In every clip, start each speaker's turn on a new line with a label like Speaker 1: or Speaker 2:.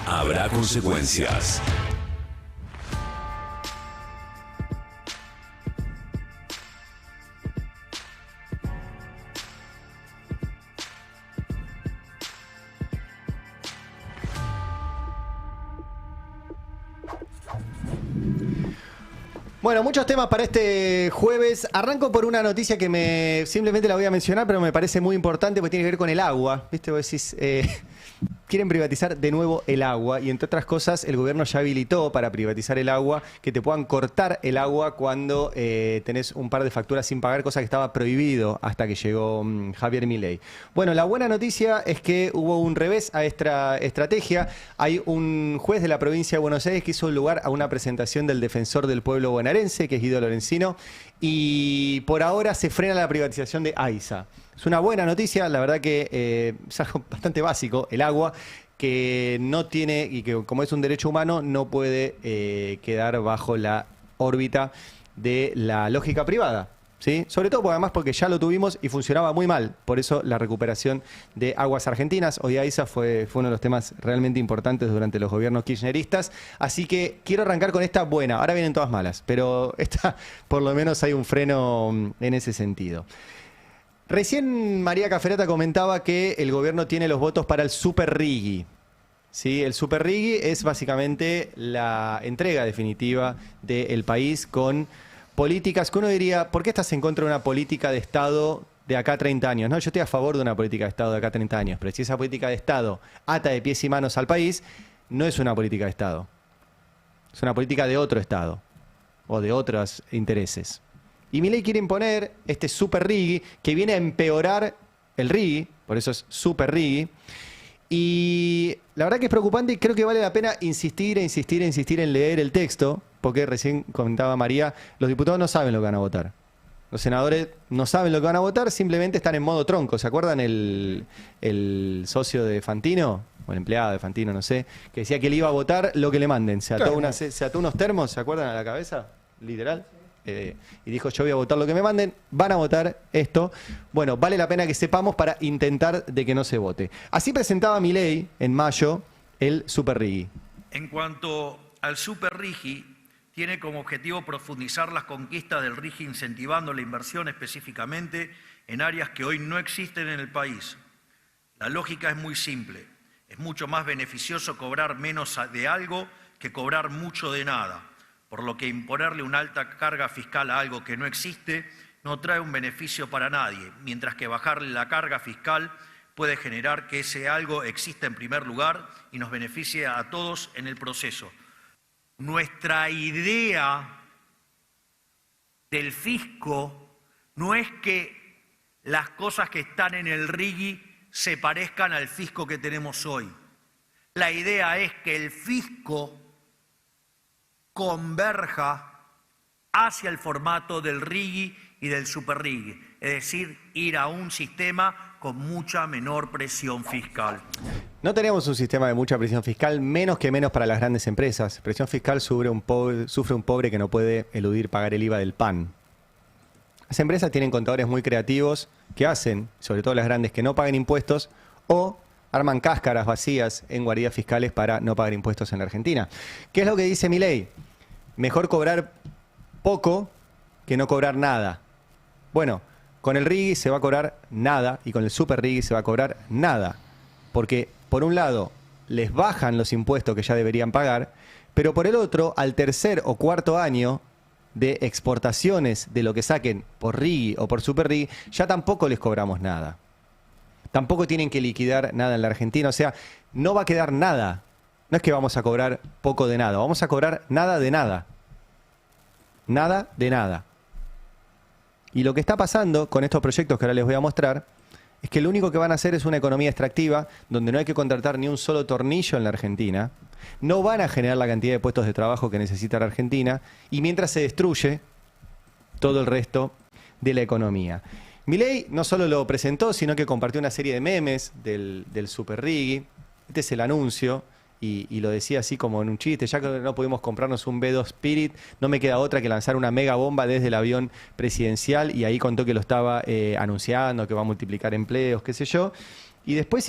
Speaker 1: Habrá consecuencias.
Speaker 2: Bueno, muchos temas para este jueves. Arranco por una noticia que simplemente la voy a mencionar, pero me parece muy importante porque tiene que ver con el agua. ¿Viste? Vos decís, quieren privatizar de nuevo el agua y entre otras cosas el gobierno ya habilitó para privatizar el agua que te puedan cortar el agua cuando tenés un par de facturas sin pagar, cosa que estaba prohibido hasta que llegó Javier Milei. Bueno, la buena noticia es que hubo un revés a esta estrategia. Hay un juez de la provincia de Buenos Aires que hizo lugar a una presentación del defensor del pueblo bonaerense, que es Guido Lorenzino, y por ahora se frena la privatización de AISA. Es una buena noticia, la verdad que es algo bastante básico, el agua, que no tiene, y que como es un derecho humano, no puede quedar bajo la órbita de la lógica privada, ¿sí? Sobre todo porque ya lo tuvimos y funcionaba muy mal. Por eso la recuperación de Aguas Argentinas, hoy AISA fue uno de los temas realmente importantes durante los gobiernos kirchneristas. Así que quiero arrancar con esta buena. Ahora vienen todas malas, pero esta por lo menos hay un freno en ese sentido. Recién María Caferata comentaba que el gobierno tiene los votos para el Super Riggi. ¿Sí? El Super Riggi es básicamente la entrega definitiva del país con políticas que uno diría, ¿por qué estás en contra de una política de Estado de acá a 30 años? No, yo estoy a favor de una política de Estado de acá a 30 años, pero si esa política de Estado ata de pies y manos al país, no es una política de Estado. Es una política de otro Estado o de otros intereses. Y Milei quiere imponer este Super Riggi que viene a empeorar el Riggi, por eso es Super Riggi. Y la verdad que es preocupante y creo que vale la pena insistir en leer el texto, porque recién comentaba María, los diputados no saben lo que van a votar. Los senadores no saben lo que van a votar, simplemente están en modo tronco. ¿Se acuerdan el socio de Fantino? O el empleado de Fantino, no sé, que decía que él iba a votar lo que le manden. Se ató unos termos, ¿se acuerdan? A la cabeza, literal. Y dijo, yo voy a votar lo que me manden, van a votar esto. Bueno, vale la pena que sepamos para intentar de que no se vote. Así presentaba Milei en mayo el Super Riggi.
Speaker 3: En cuanto al Super Riggi, tiene como objetivo profundizar las conquistas del Riggi incentivando la inversión específicamente en áreas que hoy no existen en el país. La lógica es muy simple. Es mucho más beneficioso cobrar menos de algo que cobrar mucho de nada. Por lo que imponerle una alta carga fiscal a algo que no existe no trae un beneficio para nadie, mientras que bajarle la carga fiscal puede generar que ese algo exista en primer lugar y nos beneficie a todos en el proceso. Nuestra idea del fisco no es que las cosas que están en el Riggi se parezcan al fisco que tenemos hoy. La idea es que el fisco converja hacia el formato del Riggi y del Super Riggi, es decir, ir a un sistema con mucha menor presión fiscal.
Speaker 2: No tenemos un sistema de mucha presión fiscal, menos para las grandes empresas. Presión fiscal sufre un pobre que no puede eludir pagar el IVA del pan. Las empresas tienen contadores muy creativos que hacen, sobre todo las grandes, que no paguen impuestos o arman cáscaras vacías en guaridas fiscales para no pagar impuestos en la Argentina. ¿Qué es lo que dice Milei? Mejor cobrar poco que no cobrar nada. Bueno, con el Riggi se va a cobrar nada y con el Super Riggi se va a cobrar nada. Porque, por un lado, les bajan los impuestos que ya deberían pagar, pero por el otro, al tercer o cuarto año de exportaciones de lo que saquen por Riggi o por Super Riggi, ya tampoco les cobramos nada. Tampoco tienen que liquidar nada en la Argentina, o sea, no va a quedar nada. No es que vamos a cobrar poco de nada, vamos a cobrar nada de nada. Nada de nada. Y lo que está pasando con estos proyectos que ahora les voy a mostrar es que lo único que van a hacer es una economía extractiva donde no hay que contratar ni un solo tornillo en la Argentina, no van a generar la cantidad de puestos de trabajo que necesita la Argentina y mientras se destruye todo el resto de la economía. Milei no solo lo presentó, sino que compartió una serie de memes del Super Riggi. Este es el anuncio. Y lo decía así como en un chiste, ya que no pudimos comprarnos un B2 Spirit, no me queda otra que lanzar una mega bomba desde el avión presidencial, y ahí contó que lo estaba anunciando, que va a multiplicar empleos, qué sé yo. Y después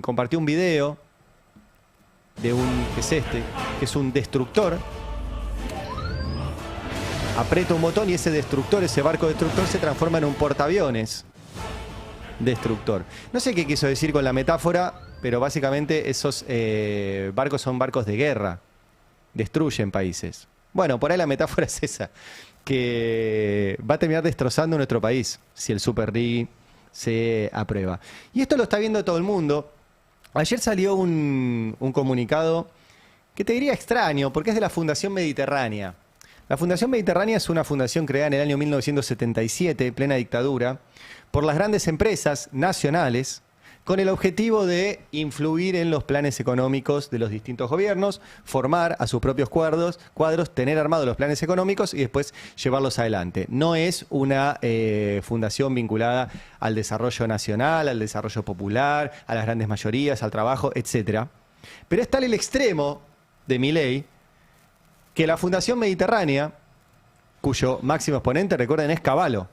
Speaker 2: compartió un video de un, que es este, que es un destructor. Aprieta un botón y ese destructor, ese barco destructor se transforma en un portaaviones destructor. No sé qué quiso decir con la metáfora, pero básicamente esos barcos son barcos de guerra. Destruyen países. Bueno, por ahí la metáfora es esa, que va a terminar destrozando nuestro país si el Super Rig se aprueba. Y esto lo está viendo todo el mundo. Ayer salió un comunicado que te diría extraño, porque es de la Fundación Mediterránea. La Fundación Mediterránea es una fundación creada en el año 1977, plena dictadura, por las grandes empresas nacionales, con el objetivo de influir en los planes económicos de los distintos gobiernos, formar a sus propios cuadros, tener armados los planes económicos y después llevarlos adelante. No es una fundación vinculada al desarrollo nacional, al desarrollo popular, a las grandes mayorías, al trabajo, etc. Pero es tal el extremo de Milei que la Fundación Mediterránea, cuyo máximo exponente, recuerden, es Cavallo.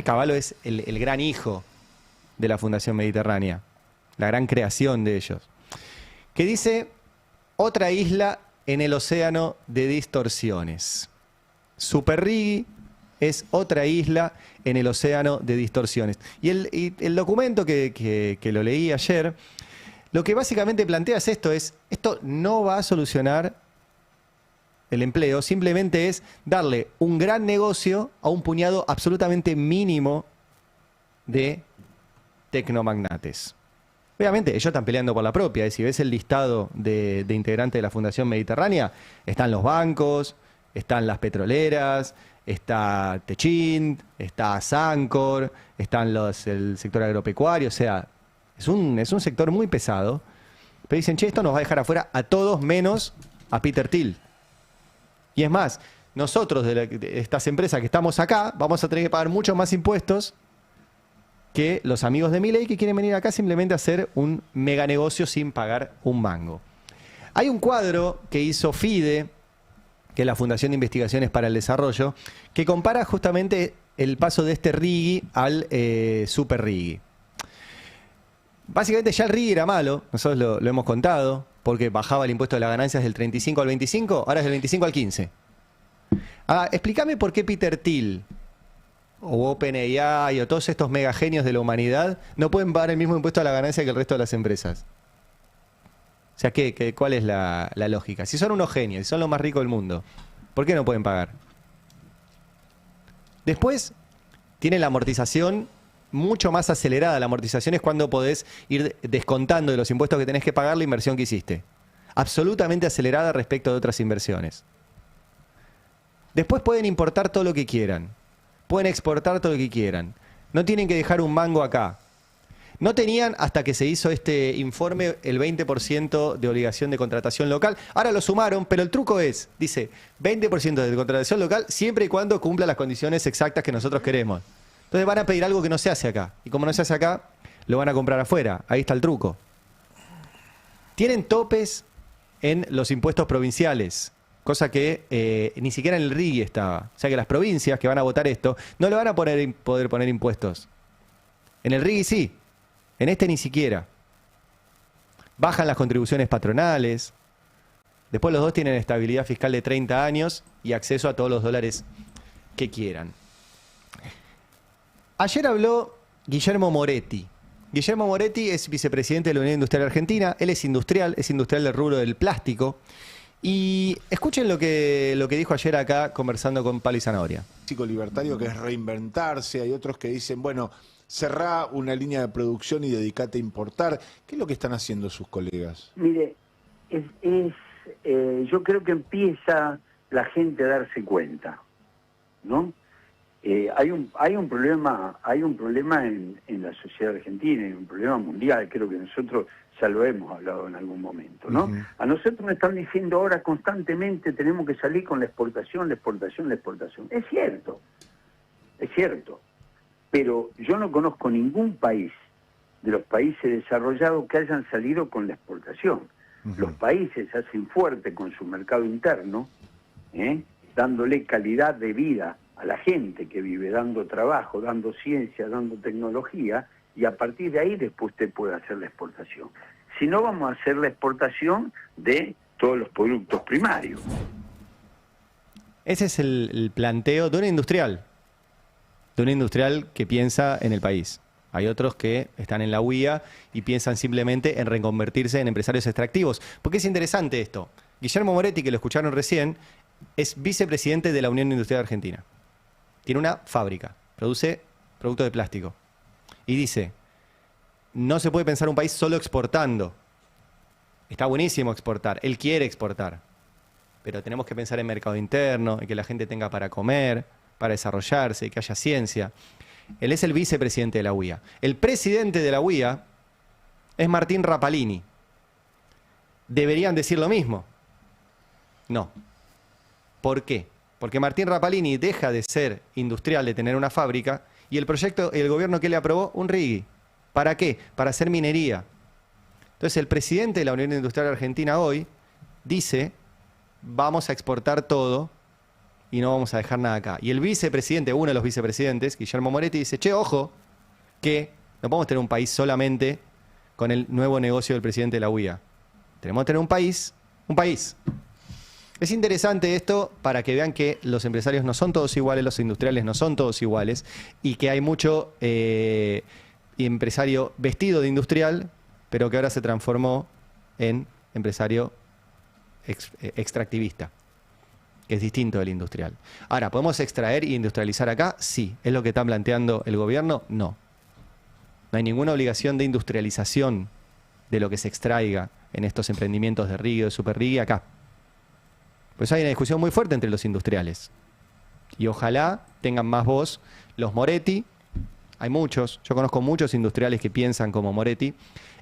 Speaker 2: Cavallo es el gran hijo de la Fundación Mediterránea, la gran creación de ellos, que dice: otra isla en el océano de distorsiones. Super Rig es otra isla en el océano de distorsiones. Y el documento que lo leí ayer, lo que básicamente plantea es esto no va a solucionar el empleo, simplemente es darle un gran negocio a un puñado absolutamente mínimo de tecnomagnates. Obviamente, ellos están peleando por la propia. Si ves el listado de integrantes de la Fundación Mediterránea, están los bancos, están las petroleras, está Techint, está Sancor, están el sector agropecuario. O sea, es un sector muy pesado. Pero dicen, che, esto nos va a dejar afuera a todos menos a Peter Thiel. Y es más, nosotros de estas empresas que estamos acá vamos a tener que pagar muchos más impuestos que los amigos de Milei que quieren venir acá simplemente a hacer un mega negocio sin pagar un mango. Hay un cuadro que hizo FIDE, que es la Fundación de Investigaciones para el Desarrollo, que compara justamente el paso de este RIGI al Super RIGI. Básicamente ya el RIGI era malo, nosotros lo hemos contado, porque bajaba el impuesto de las ganancias del 35 al 25, ahora es del 25 al 15. Explícame por qué Peter Thiel o OpenAI o todos estos megagenios de la humanidad no pueden pagar el mismo impuesto a la ganancia que el resto de las empresas. O sea, ¿cuál es la lógica? Si son unos genios, si son los más ricos del mundo, ¿por qué no pueden pagar? Después tiene la amortización mucho más acelerada. La amortización es cuando podés ir descontando de los impuestos que tenés que pagar la inversión que hiciste. Absolutamente acelerada respecto de otras inversiones. Después pueden importar todo lo que quieran. Pueden exportar todo lo que quieran. No tienen que dejar un mango acá. No tenían, hasta que se hizo este informe, el 20% de obligación de contratación local. Ahora lo sumaron, pero el truco es, dice, 20% de contratación local siempre y cuando cumpla las condiciones exactas que nosotros queremos. Entonces van a pedir algo que no se hace acá. Y como no se hace acá, lo van a comprar afuera. Ahí está el truco. Tienen topes en los impuestos provinciales, cosa que ni siquiera en el RIGI estaba. O sea que las provincias que van a votar esto no le van a poder poner impuestos. En el RIGI sí, en este ni siquiera. Bajan las contribuciones patronales. Después los dos tienen estabilidad fiscal de 30 años y acceso a todos los dólares que quieran. Ayer habló Guillermo Moretti. Guillermo Moretti es vicepresidente de la Unión Industrial Argentina. Él es industrial del rubro del plástico. Y escuchen lo que dijo ayer acá conversando con Pali Zanahoria.
Speaker 4: Libertario, que es reinventarse. Hay otros que dicen, bueno, cerrá una línea de producción y dedicate a importar. ¿Qué es lo que están haciendo sus colegas?
Speaker 5: Mire, yo creo que empieza la gente a darse cuenta, ¿no? Hay un problema en la sociedad argentina, hay un problema mundial, creo que nosotros ya lo hemos hablado en algún momento, ¿no? Uh-huh. A nosotros nos están diciendo ahora constantemente tenemos que salir con la exportación. Es cierto, pero yo no conozco ningún país de los países desarrollados que hayan salido con la exportación. Uh-huh. Los países se hacen fuerte con su mercado interno, dándole calidad de vida a la gente que vive, dando trabajo, dando ciencia, dando tecnología, y a partir de ahí después usted puede hacer la exportación. si no vamos a hacer la exportación de todos los productos primarios.
Speaker 2: Ese es el planteo de un industrial que piensa en el país. Hay otros que están en la huía y piensan simplemente en reconvertirse en empresarios extractivos. Porque es interesante esto. Guillermo Moretti, que lo escucharon recién, es vicepresidente de la Unión Industrial Argentina. Tiene una fábrica, produce productos de plástico. Y dice, no se puede pensar un país solo exportando. Está buenísimo exportar, él quiere exportar. Pero tenemos que pensar en mercado interno, en que la gente tenga para comer, para desarrollarse, que haya ciencia. Él es el vicepresidente de la UIA. El presidente de la UIA es Martín Rapalini. ¿Deberían decir lo mismo? No. ¿Por qué? Porque Martín Rapalini deja de ser industrial, de tener una fábrica, y el proyecto, el gobierno que le aprobó, un RIGI. ¿Para qué? Para hacer minería. Entonces el presidente de la Unión Industrial Argentina hoy dice, vamos a exportar todo y no vamos a dejar nada acá. Y el vicepresidente, uno de los vicepresidentes, Guillermo Moretti, dice, che, ojo, que no podemos tener un país solamente con el nuevo negocio del presidente de la UIA. Tenemos que tener un país. Es interesante esto para que vean que los empresarios no son todos iguales, los industriales no son todos iguales, y que hay mucho empresario vestido de industrial, pero que ahora se transformó en empresario extractivista, que es distinto del industrial. Ahora, ¿podemos extraer e industrializar acá? Sí. ¿Es lo que está planteando el gobierno? No. No hay ninguna obligación de industrialización de lo que se extraiga en estos emprendimientos de RIGI o de Super RIGI acá. Pues hay una discusión muy fuerte entre los industriales. Y ojalá tengan más voz los Moretti. Hay muchos, yo conozco muchos industriales que piensan como Moretti.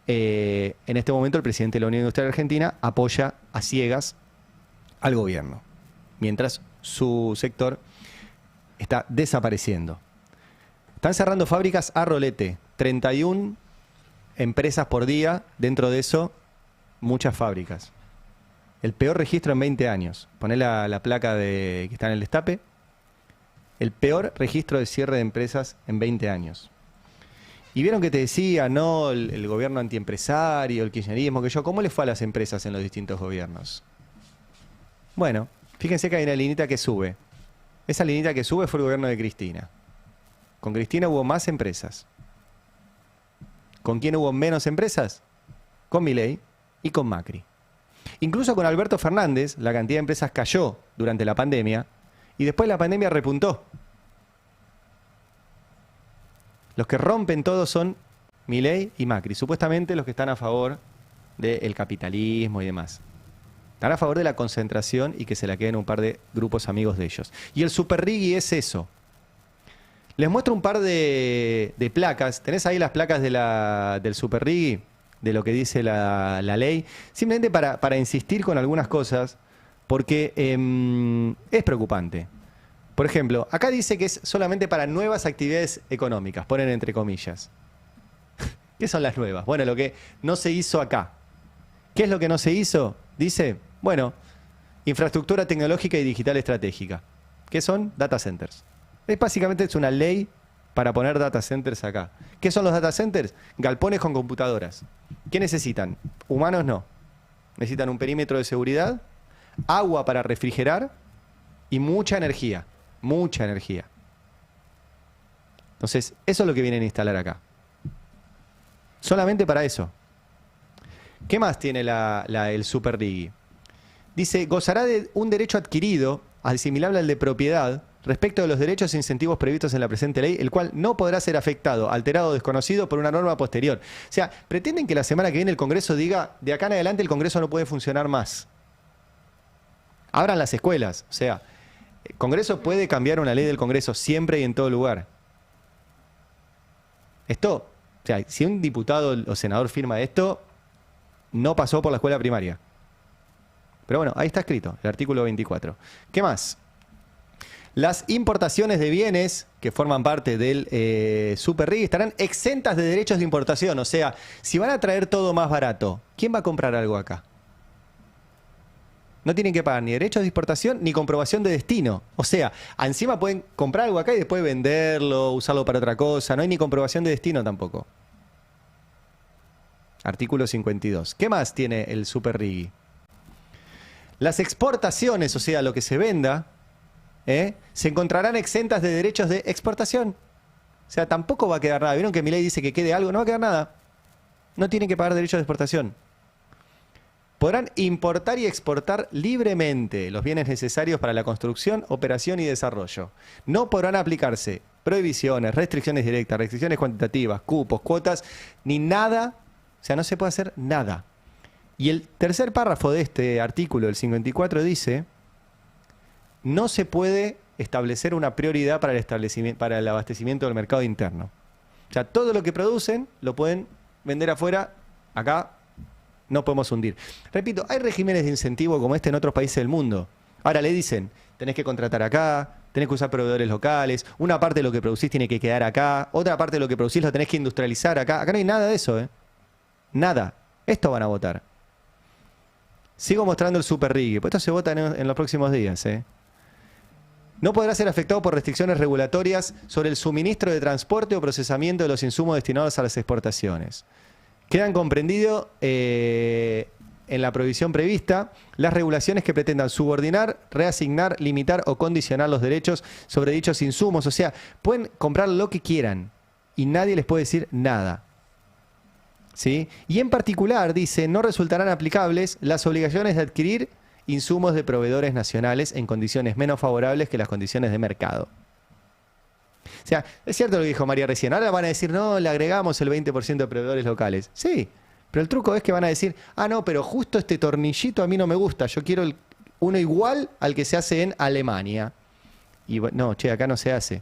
Speaker 2: En este momento el presidente de la Unión Industrial Argentina apoya a ciegas al gobierno, mientras su sector está desapareciendo. Están cerrando fábricas a rolete, 31 empresas por día, dentro de eso muchas fábricas. El peor registro en 20 años. Poné la placa que está en el destape. El peor registro de cierre de empresas en 20 años. Y vieron que te decía, no, el gobierno antiempresario, el kirchnerismo, que yo, ¿cómo le fue a las empresas en los distintos gobiernos? Bueno, fíjense que hay una linita que sube. Esa linita que sube fue el gobierno de Cristina. Con Cristina hubo más empresas. ¿Con quién hubo menos empresas? Con Milei y con Macri. Incluso con Alberto Fernández, la cantidad de empresas cayó durante la pandemia y después la pandemia repuntó. Los que rompen todo son Milei y Macri, supuestamente los que están a favor del capitalismo y demás. Están a favor de la concentración y que se la queden un par de grupos amigos de ellos. Y el Super RIGI es eso. Les muestro un par de placas. ¿Tenés ahí las placas del Super RIGI? De lo que dice la ley. Simplemente para insistir con algunas cosas, porque es preocupante. Por ejemplo, acá dice que es solamente para nuevas actividades económicas, ponen entre comillas. ¿Qué son las nuevas? Bueno, lo que no se hizo acá. ¿Qué es lo que no se hizo? Dice, bueno, infraestructura tecnológica y digital estratégica. ¿Qué son? Data centers. Básicamente es una ley para poner data centers acá. ¿Qué son los data centers? Galpones con computadoras. ¿Qué necesitan? Humanos no. Necesitan un perímetro de seguridad, agua para refrigerar y mucha energía. Mucha energía. Entonces, eso es lo que vienen a instalar acá. Solamente para eso. ¿Qué más tiene el Super RIGI? Dice, gozará de un derecho adquirido, asimilable al de propiedad, respecto de los derechos e incentivos previstos en la presente ley, el cual no podrá ser afectado, alterado o desconocido por una norma posterior. O sea, pretenden que la semana que viene el Congreso diga, de acá en adelante el Congreso no puede funcionar más. Abran las escuelas. O sea, el Congreso puede cambiar una ley del Congreso siempre y en todo lugar. Esto, o sea, si un diputado o senador firma esto, no pasó por la escuela primaria. Pero bueno, ahí está escrito, el artículo 24. ¿Qué más? Las importaciones de bienes que forman parte del Super RIGI estarán exentas de derechos de importación. O sea, si van a traer todo más barato, ¿quién va a comprar algo acá? No tienen que pagar ni derechos de exportación ni comprobación de destino. O sea, encima pueden comprar algo acá y después venderlo, usarlo para otra cosa. No hay ni comprobación de destino tampoco. Artículo 52. ¿Qué más tiene el Super Riggi? Las exportaciones, o sea, lo que se venda, se encontrarán exentas de derechos de exportación. O sea, tampoco va a quedar nada. ¿Vieron que Milei dice que quede algo? No va a quedar nada. No tienen que pagar derechos de exportación. Podrán importar y exportar libremente los bienes necesarios para la construcción, operación y desarrollo. No podrán aplicarse prohibiciones, restricciones directas, restricciones cuantitativas, cupos, cuotas, ni nada. O sea, no se puede hacer nada. Y el tercer párrafo de este artículo, el 54, dice: no se puede establecer una prioridad para el abastecimiento del mercado interno. O sea, todo lo que producen lo pueden vender afuera. Acá no podemos hundir. Repito, hay regímenes de incentivo como este en otros países del mundo. Ahora le dicen, tenés que contratar acá, tenés que usar proveedores locales, una parte de lo que producís tiene que quedar acá, otra parte de lo que producís lo tenés que industrializar acá. Acá no hay nada de eso, Nada. Esto van a votar. Sigo mostrando el Super Riggi, pues esto se vota en los próximos días, No podrá ser afectado por restricciones regulatorias sobre el suministro de transporte o procesamiento de los insumos destinados a las exportaciones. Quedan comprendidos en la prohibición prevista las regulaciones que pretendan subordinar, reasignar, limitar o condicionar los derechos sobre dichos insumos. O sea, pueden comprar lo que quieran y nadie les puede decir nada. ¿Sí? Y en particular, dice, no resultarán aplicables las obligaciones de adquirir insumos de proveedores nacionales en condiciones menos favorables que las condiciones de mercado. O sea, es cierto lo que dijo María recién. Ahora van a decir, no, le agregamos el 20% de proveedores locales. Sí, pero el truco es que van a decir, no, pero justo este tornillito a mí no me gusta. Yo quiero uno igual al que se hace en Alemania. Y no, che, acá no se hace.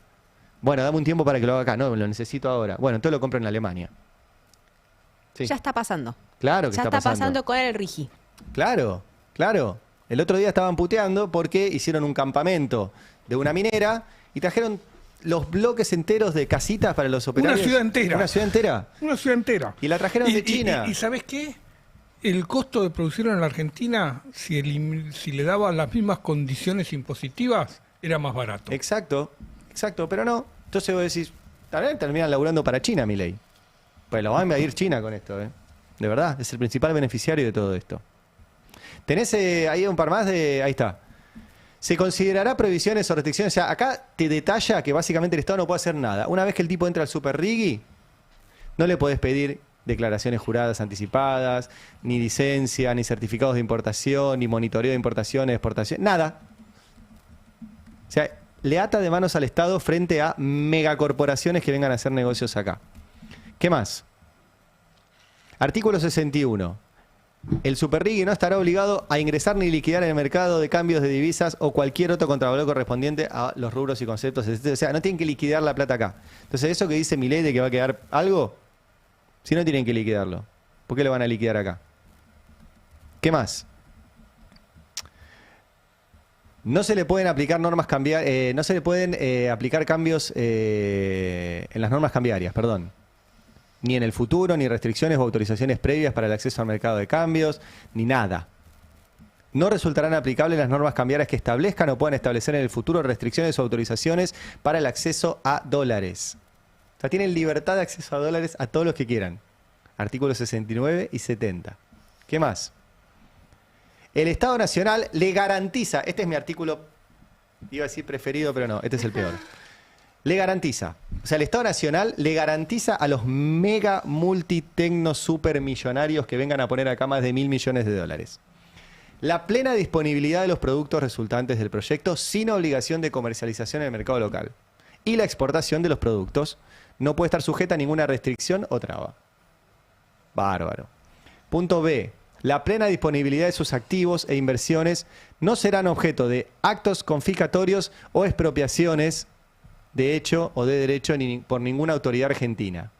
Speaker 2: Bueno, dame un tiempo para que lo haga acá. No, lo necesito ahora. Bueno, entonces lo compro en Alemania. Sí.
Speaker 6: Ya está pasando.
Speaker 2: Claro que
Speaker 6: ya está pasando con el Riggi.
Speaker 2: Claro, claro. El otro día estaban puteando porque hicieron un campamento de una minera y trajeron los bloques enteros de casitas para los operarios.
Speaker 7: Una ciudad entera.
Speaker 2: Una ciudad entera.
Speaker 7: Una ciudad entera.
Speaker 2: Y la trajeron de China.
Speaker 7: ¿Y sabes qué? El costo de producirlo en la Argentina, si le daban las mismas condiciones impositivas, era más barato.
Speaker 2: Exacto, pero no. Entonces vos decís, también terminan laburando para China, Milei. Pues lo van a ir China con esto, De verdad, es el principal beneficiario de todo esto. Tenés ahí un par más de... Ahí está. Se considerará prohibiciones o restricciones. O sea, acá te detalla que básicamente el Estado no puede hacer nada. Una vez que el tipo entra al Super Riggi, no le podés pedir declaraciones juradas anticipadas, ni licencia, ni certificados de importación, ni monitoreo de importaciones, exportación, nada. O sea, le ata de manos al Estado frente a megacorporaciones que vengan a hacer negocios acá. ¿Qué más? Artículo 61. El Super Riggi no estará obligado a ingresar ni liquidar en el mercado de cambios de divisas o cualquier otro contravalor correspondiente a los rubros y conceptos. O sea, no tienen que liquidar la plata acá. Entonces, eso que dice Milei de que va a quedar algo, si no tienen que liquidarlo, ¿por qué lo van a liquidar acá? ¿Qué más? No se le pueden aplicar normas cambiarias, no se le pueden aplicar cambios en las normas cambiarias, perdón. Ni en el futuro, ni restricciones o autorizaciones previas para el acceso al mercado de cambios, ni nada. No resultarán aplicables las normas cambiarias que establezcan o puedan establecer en el futuro restricciones o autorizaciones para el acceso a dólares. O sea, tienen libertad de acceso a dólares a todos los que quieran. Artículos 69 y 70. ¿Qué más? El Estado Nacional le garantiza, este es mi artículo, iba a decir preferido, pero no, este es el peor. Le garantiza, o sea, el Estado Nacional le garantiza a los mega multitecno supermillonarios que vengan a poner acá más de $1.000 millones la plena disponibilidad de los productos resultantes del proyecto sin obligación de comercialización en el mercado local. Y la exportación de los productos no puede estar sujeta a ninguna restricción o traba. Bárbaro. Punto B. La plena disponibilidad de sus activos e inversiones no serán objeto de actos confiscatorios o expropiaciones de hecho o de derecho por ninguna autoridad argentina.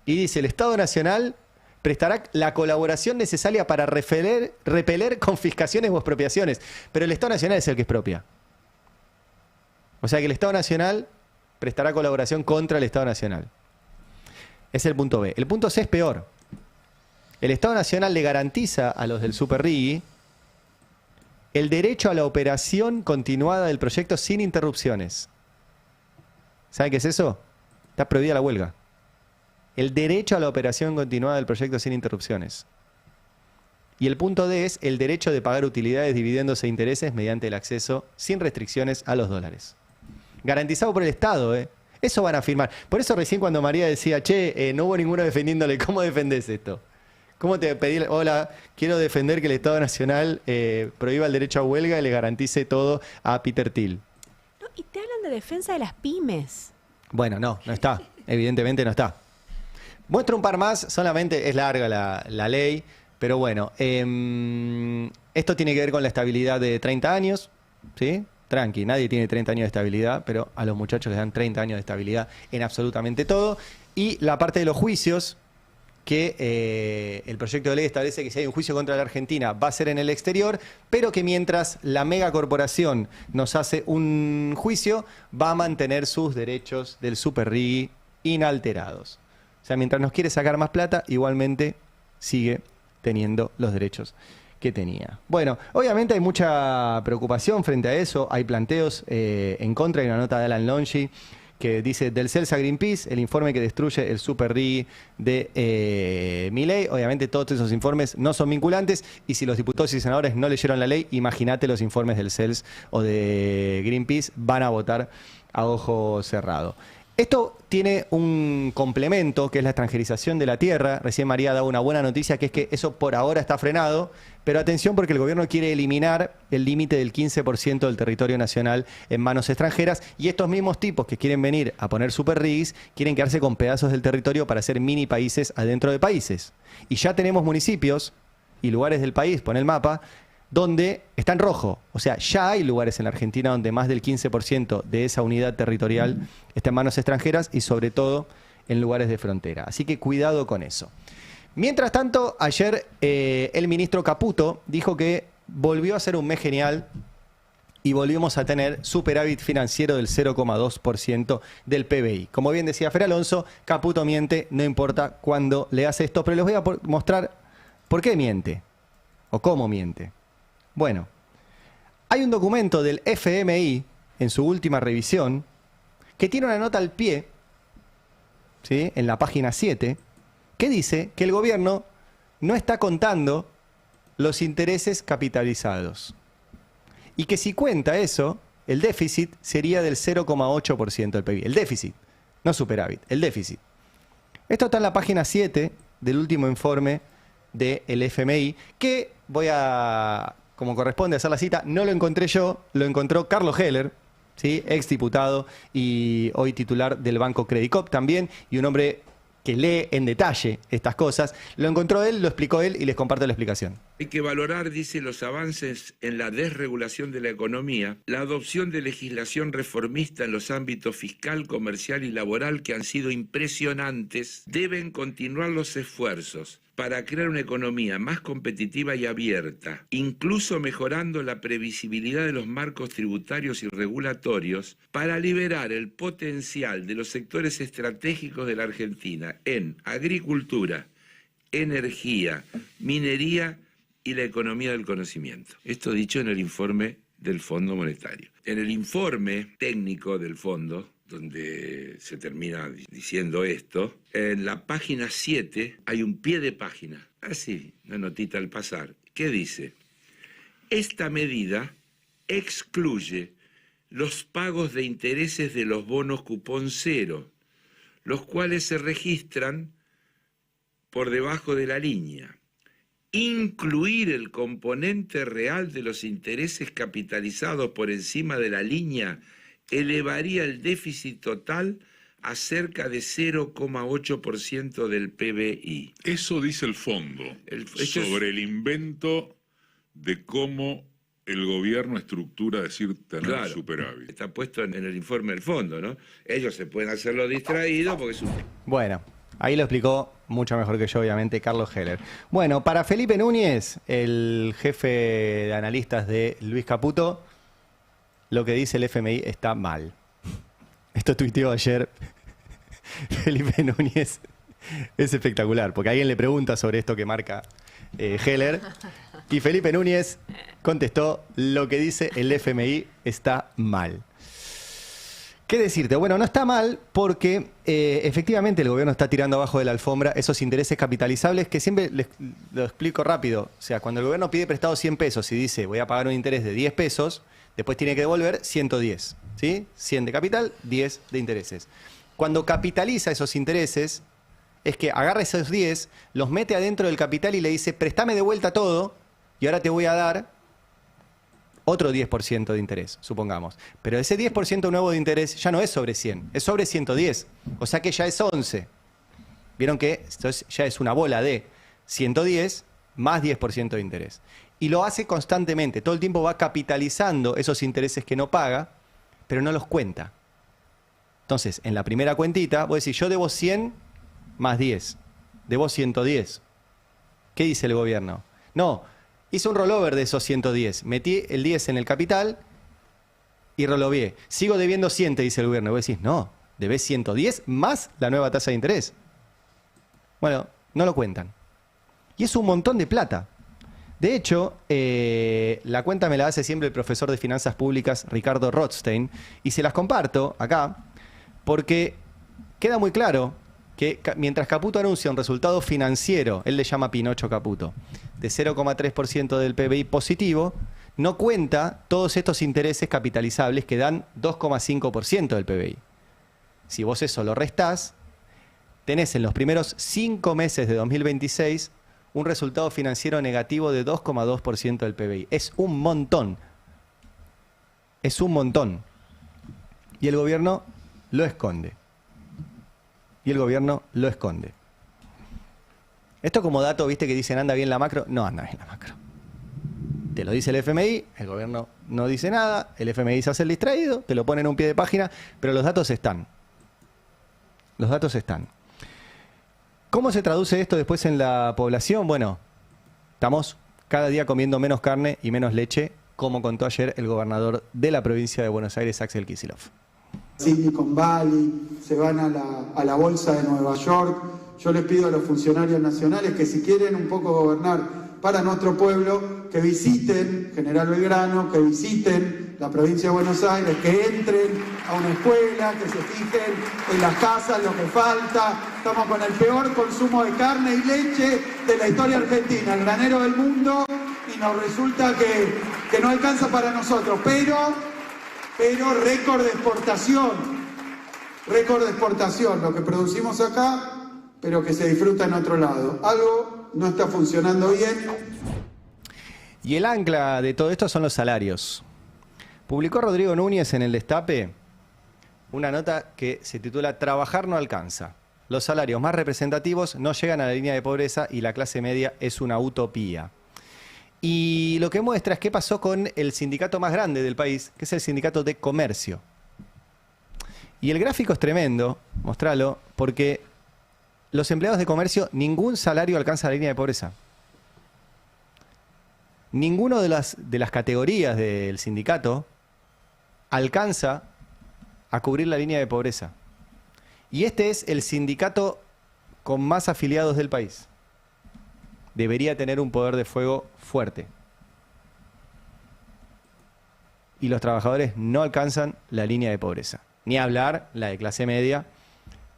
Speaker 2: Y dice, el Estado Nacional prestará la colaboración necesaria para repeler confiscaciones o expropiaciones. Pero el Estado Nacional es el que expropia. O sea que el Estado Nacional prestará colaboración contra el Estado Nacional. Es el punto B. El punto C es peor. El Estado Nacional le garantiza a los del Super Riggi el derecho a la operación continuada del proyecto sin interrupciones. ¿Saben qué es eso? Está prohibida la huelga. el derecho a la operación continuada del proyecto sin interrupciones. Y el punto D es el derecho de pagar utilidades, dividendos e intereses mediante el acceso sin restricciones a los dólares. Garantizado por el Estado, ¿eh? Eso van a firmar. Por eso recién cuando María decía, che, no hubo ninguno defendiéndole, ¿cómo defendés esto? ¿Cómo te pedí, hola, quiero defender que el Estado Nacional prohíba el derecho a huelga y le garantice todo a Peter Thiel?
Speaker 6: No, y te hablan de defensa de las pymes.
Speaker 2: Bueno, no está. Evidentemente no está. Muestro un par más, solamente es larga la ley, pero bueno. Esto tiene que ver con la estabilidad de 30 años, ¿sí? Tranqui, nadie tiene 30 años de estabilidad, pero a los muchachos les dan 30 años de estabilidad en absolutamente todo. Y la parte de los juicios, que el proyecto de ley establece que si hay un juicio contra la Argentina va a ser en el exterior, pero que mientras la megacorporación nos hace un juicio, va a mantener sus derechos del super RIGI inalterados. O sea, mientras nos quiere sacar más plata, igualmente sigue teniendo los derechos que tenía. Bueno, obviamente hay mucha preocupación frente a eso, hay planteos en contra, hay una nota de Alan Longi que dice, del CELS a Greenpeace, el informe que destruye el super RIGI de Milei. Obviamente todos esos informes no son vinculantes y si los diputados y senadores no leyeron la ley, imagínate los informes del CELS o de Greenpeace, van a votar a ojo cerrado. Esto tiene un complemento, que es la extranjerización de la tierra. Recién María daba una buena noticia, que es que eso por ahora está frenado. Pero atención, porque el gobierno quiere eliminar el límite del 15% del territorio nacional en manos extranjeras. Y estos mismos tipos que quieren venir a poner super RIGs, quieren quedarse con pedazos del territorio para hacer mini países adentro de países. Y ya tenemos municipios y lugares del país, pon el mapa, donde está en rojo. O sea, ya hay lugares en la Argentina donde más del 15% de esa unidad territorial está en manos extranjeras y sobre todo en lugares de frontera. Así que cuidado con eso. Mientras tanto, ayer el ministro Caputo dijo que volvió a ser un mes genial y volvimos a tener superávit financiero del 0,2% del PBI. Como bien decía Fer Alonso, Caputo miente, no importa cuándo le hace esto, pero les voy a mostrar por qué miente o cómo miente. Bueno, hay un documento del FMI en su última revisión que tiene una nota al pie, ¿sí?, en la página 7, que dice que el gobierno no está contando los intereses capitalizados. Y que si cuenta eso, el déficit sería del 0,8% del PIB. El déficit, no superávit, el déficit. Esto está en la página 7 del último informe del FMI, que voy a, como corresponde, hacer la cita. No lo encontré yo, lo encontró Carlos Heller, ¿sí?, exdiputado y hoy titular del Banco Credit Corp también, y un hombre que lee en detalle estas cosas. Lo encontró él, lo explicó él y les comparto la explicación.
Speaker 8: Hay que valorar, dice, los avances en la desregulación de la economía, la adopción de legislación reformista en los ámbitos fiscal, comercial y laboral que han sido impresionantes. Deben continuar los esfuerzos para crear una economía más competitiva y abierta, incluso mejorando la previsibilidad de los marcos tributarios y regulatorios, para liberar el potencial de los sectores estratégicos de la Argentina en agricultura, energía, minería y la economía del conocimiento. Esto dicho en el informe del Fondo Monetario. En el informe técnico del Fondo, donde se termina diciendo esto, en la página 7 hay un pie de página, así, una notita al pasar, que dice: esta medida excluye los pagos de intereses de los bonos cupón cero, los cuales se registran por debajo de la línea. Incluir el componente real de los intereses capitalizados por encima de la línea elevaría el déficit total a cerca de 0,8% del PBI.
Speaker 1: Eso dice el fondo sobre el invento de cómo el gobierno estructura decir tener superávit.
Speaker 8: Está puesto en el informe del fondo, ¿no? Ellos se pueden hacerlo distraídos porque es un...
Speaker 2: Bueno, ahí lo explicó mucho mejor que yo, obviamente, Carlos Heller. Bueno, para Felipe Núñez, el jefe de analistas de Luis Caputo, lo que dice el FMI está mal. Esto tuiteó ayer Felipe Núñez. Es espectacular, porque alguien le pregunta sobre esto que marca Heller, y Felipe Núñez contestó: lo que dice el FMI está mal. ¿Qué decirte? Bueno, no está mal porque efectivamente el gobierno está tirando abajo de la alfombra esos intereses capitalizables que siempre lo explico rápido. O sea, cuando el gobierno pide prestado 100 pesos y dice voy a pagar un interés de 10 pesos, después tiene que devolver 110. ¿Sí? 100 de capital, 10 de intereses. Cuando capitaliza esos intereses, es que agarra esos 10, los mete adentro del capital y le dice préstame de vuelta todo y ahora te voy a dar otro 10% de interés, supongamos. Pero ese 10% nuevo de interés ya no es sobre 100, es sobre 110. O sea que ya es 11. Vieron que esto ya es una bola de 110 más 10% de interés. Y lo hace constantemente. Todo el tiempo va capitalizando esos intereses que no paga, pero no los cuenta. Entonces, en la primera cuentita, vos decís, yo debo 100 más 10. Debo 110. ¿Qué dice el gobierno? No. Hice un rollover de esos 110. Metí el 10 en el capital y rolloveé. Sigo debiendo 100, te dice el gobierno. Vos decís, no, debes 110 más la nueva tasa de interés. Bueno, no lo cuentan. Y es un montón de plata. De hecho, la cuenta me la hace siempre el profesor de Finanzas Públicas, Ricardo Rothstein, y se las comparto acá porque queda muy claro que mientras Caputo anuncia un resultado financiero, él le llama Pinocho Caputo, de 0,3% del PBI positivo, no cuenta todos estos intereses capitalizables que dan 2,5% del PBI. Si vos eso lo restás, tenés en los primeros 5 meses de 2026 un resultado financiero negativo de 2,2% del PBI. Es un montón. Es un montón. Y el gobierno lo esconde. Y el gobierno lo esconde. Esto como dato, viste que dicen anda bien la macro, no anda bien la macro. Te lo dice el FMI, el gobierno no dice nada, el FMI se hace el distraído, te lo pone en un pie de página, pero los datos están. Los datos están. ¿Cómo se traduce esto después en la población? Bueno, estamos cada día comiendo menos carne y menos leche, como contó ayer el gobernador de la provincia de Buenos Aires, Axel Kicillof.
Speaker 9: Silicon Valley, se van a la bolsa de Nueva York. Yo les pido a los funcionarios nacionales que si quieren un poco gobernar para nuestro pueblo, que visiten General Belgrano, que visiten la provincia de Buenos Aires, que entren a una escuela, que se fijen en las casas, lo que falta. Estamos con el peor consumo de carne y leche de la historia argentina, el granero del mundo, y nos resulta que no alcanza para nosotros, pero récord de exportación, lo que producimos acá, pero que se disfruta en otro lado. Algo no está funcionando bien.
Speaker 2: Y el ancla de todo esto son los salarios. Publicó Rodrigo Núñez en El Destape una nota que se titula Trabajar no alcanza. Los salarios más representativos no llegan a la línea de pobreza y la clase media es una utopía. Y lo que muestra es qué pasó con el sindicato más grande del país, que es el sindicato de comercio. Y el gráfico es tremendo, mostralo, porque los empleados de comercio, ningún salario alcanza la línea de pobreza. Ninguno de las categorías del sindicato alcanza a cubrir la línea de pobreza. Y este es el sindicato con más afiliados del país. Debería tener un poder de fuego fuerte. Y los trabajadores no alcanzan la línea de pobreza. Ni hablar la de clase media,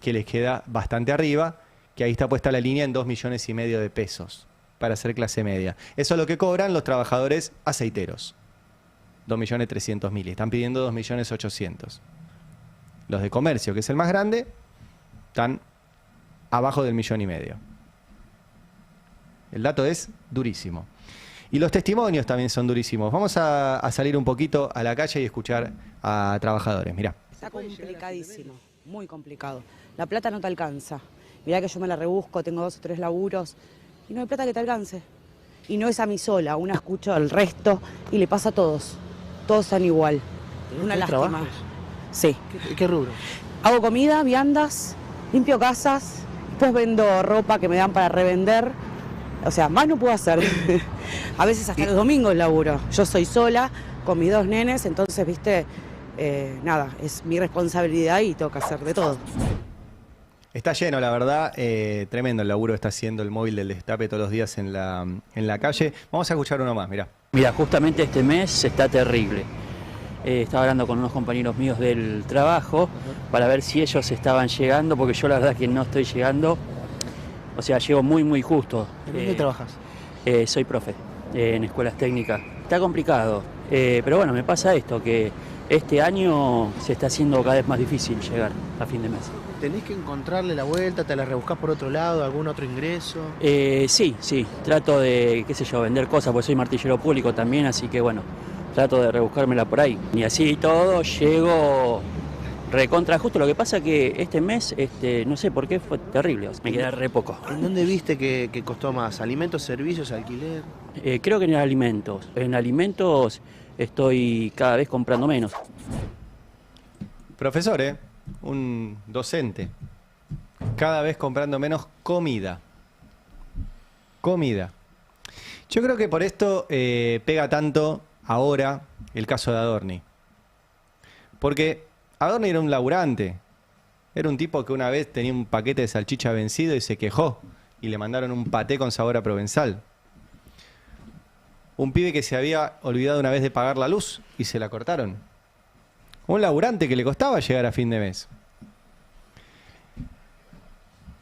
Speaker 2: que les queda bastante arriba, que ahí está puesta la línea en 2,5 millones de pesos para ser clase media. Eso es lo que cobran los trabajadores aceiteros. 2.300.000. Y están pidiendo 2.800.000. Los de comercio, que es el más grande, están abajo del 1,5 millones. El dato es durísimo. Y los testimonios también son durísimos. Vamos a salir un poquito a la calle y escuchar a trabajadores. Mirá.
Speaker 10: Está complicadísimo, muy complicado. La plata no te alcanza. Mirá que yo me la rebusco, tengo 2 o 3 laburos y no hay plata que te alcance. Y no es a mí sola, una escucho al resto y le pasa a todos. Todos están igual. Una lástima.
Speaker 11: ¿Trabajas?
Speaker 10: Sí.
Speaker 11: ¿Qué rubro?
Speaker 10: Hago comida, viandas, limpio casas, después vendo ropa que me dan para revender. O sea, más no puedo hacer. A veces hasta los domingos laburo. Yo soy sola, con mis 2 nenes, entonces, viste, nada, es mi responsabilidad y tengo que hacer de todo.
Speaker 2: Está lleno, la verdad, tremendo el laburo que está haciendo el móvil del Destape todos los días en la calle. Vamos a escuchar uno más, mirá.
Speaker 11: Mira, justamente este mes está terrible. Estaba hablando con unos compañeros míos del trabajo para ver si ellos estaban llegando, porque yo la verdad que no estoy llegando. O sea, llego muy justo.
Speaker 12: ¿En dónde trabajas?
Speaker 11: Soy profe en escuelas técnicas. Está complicado, pero bueno, me pasa esto, que este año se está haciendo cada vez más difícil llegar a fin de mes.
Speaker 12: ¿Tenés que encontrarle la vuelta? ¿Te la rebuscás por otro lado? ¿Algún otro ingreso?
Speaker 11: Sí. Trato de, qué sé yo, vender cosas, porque soy martillero público también, así que bueno, trato de rebuscármela por ahí. Y así todo, llego recontra justo. Lo que pasa que este mes, no sé por qué, fue terrible. Me queda re poco.
Speaker 12: ¿En dónde viste que costó más? ¿Alimentos, servicios, alquiler?
Speaker 11: Creo que en alimentos. En alimentos estoy cada vez comprando menos.
Speaker 2: Profesor, un docente. Cada vez comprando menos comida. Comida. Yo creo que por esto pega tanto ahora el caso de Adorni. Porque Adorni era un laburante. Era un tipo que una vez tenía un paquete de salchicha vencido y se quejó. Y le mandaron un paté con sabor a provenzal. Un pibe que se había olvidado una vez de pagar la luz y se la cortaron. Un laburante que le costaba llegar a fin de mes.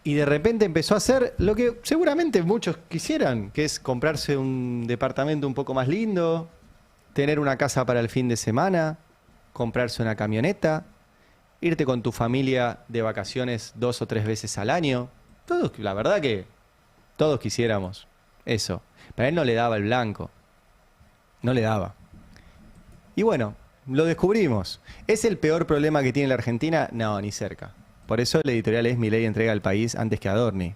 Speaker 2: Y de repente empezó a hacer lo que seguramente muchos quisieran, que es comprarse un departamento un poco más lindo, tener una casa para el fin de semana, comprarse una camioneta, irte con tu familia de vacaciones 2 o 3 veces al año. Todos, la verdad que todos quisiéramos eso. Pero a él no le daba el blanco. No le daba. Y bueno, lo descubrimos. ¿Es el peor problema que tiene la Argentina? No, ni cerca. Por eso el editorial es Milei entrega al país antes que Adorni.